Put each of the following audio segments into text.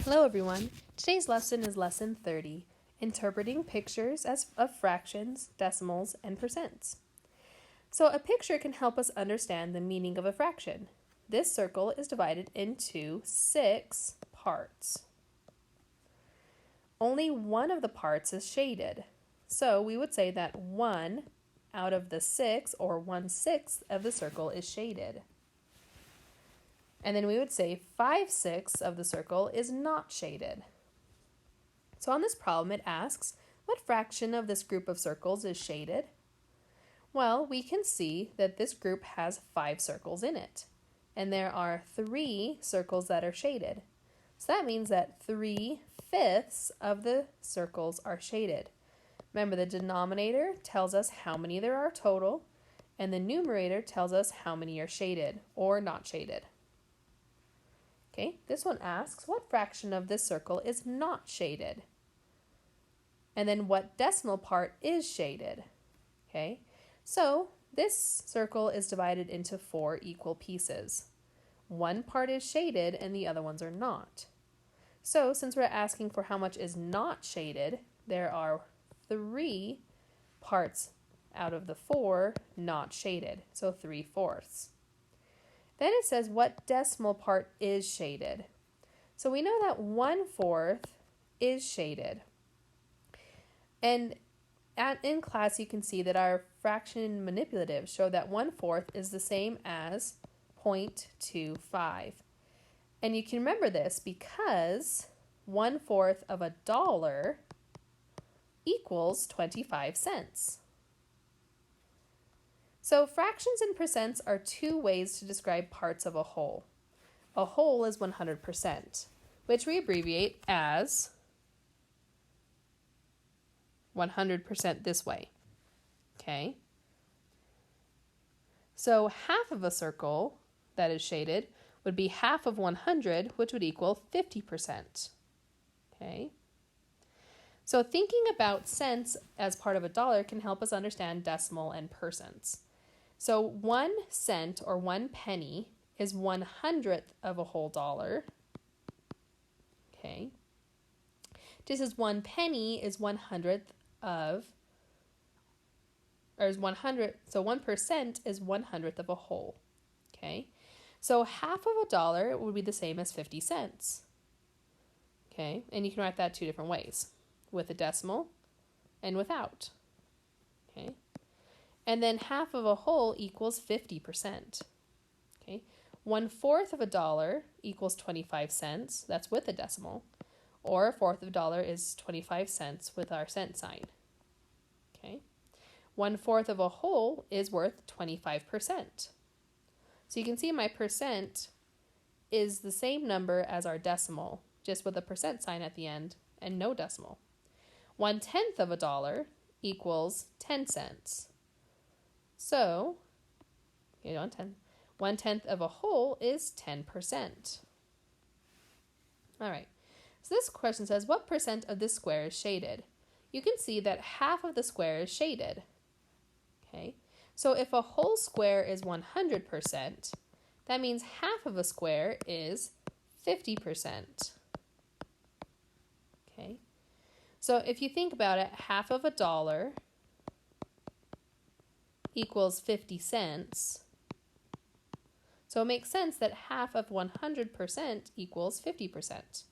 Hello everyone. Today's lesson is lesson 30, interpreting pictures of fractions, decimals, and percents. So a picture can help us understand the meaning of a fraction. This circle is divided into 6 parts. Only one of the parts is shaded. So we would say that 1 out of the 6, or 1/6 of the circle, is shaded. And then we would say 5/6 of the circle is not shaded. So on this problem it asks, what fraction of this group of circles is shaded? Well, we can see that this group has 5 circles in it. And there are 3 circles that are shaded. So that means that 3/5 of the circles are shaded. Remember, the denominator tells us how many there are total, and the numerator tells us how many are shaded or not shaded. Okay, this one asks, what fraction of this circle is not shaded? And then what decimal part is shaded? Okay, so this circle is divided into 4 equal pieces. One part is shaded and the other ones are not. So since we're asking for how much is not shaded, there are 3 parts out of the 4 not shaded, so 3/4. Then it says what decimal part is shaded. So we know that 1/4 is shaded. And in class you can see that our fraction manipulatives show that 1/4 is the same as 0.25. And you can remember this because 1/4 of $1 equals 25 cents. So fractions and percents are 2 ways to describe parts of a whole. A whole is 100%, which we abbreviate as 100% this way. Okay? So half of a circle that is shaded would be half of 100, which would equal 50%. Okay? So thinking about cents as part of $1 can help us understand decimal and percents. So 1 cent or 1 penny is 1/100th of a whole dollar. Okay. Just as 1 penny is 1/100th of, or is 100, so 1% is 1/100th of a whole. Okay. So half of $1 would be the same as 50 cents. Okay. And you can write that 2 different ways, with a decimal and without. Okay. And then half of a whole equals 50%. Okay, 1/4 of $1 equals 25 cents. That's with a decimal. Or 1/4 of $1 is 25 cents with our cent sign. Okay, 1/4 of a whole is worth 25%. So you can see my percent is the same number as our decimal, just with a percent sign at the end and no decimal. 1/10 of $1 equals 10 cents. So, 1/10 of a whole is 10%. All right, so this question says, what percent of this square is shaded? You can see that half of the square is shaded. Okay, so if a whole square is 100%, that means half of a square is 50%. Okay, so if you think about it, half of $1 equals 50 cents. So it makes sense that half of 100% equals 50%.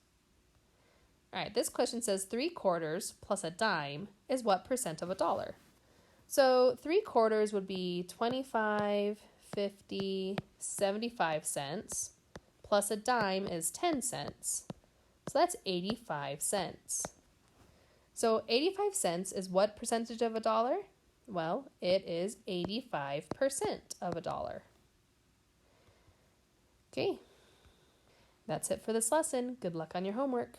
All right, this question says 3/4 plus a dime is what percent of $1? So 3/4 would be 25, 50, 75 cents, plus a dime is 10 cents. So that's 85 cents. So 85 cents is what percentage of $1? Well, it is 85% of $1. Okay, that's it for this lesson. Good luck on your homework.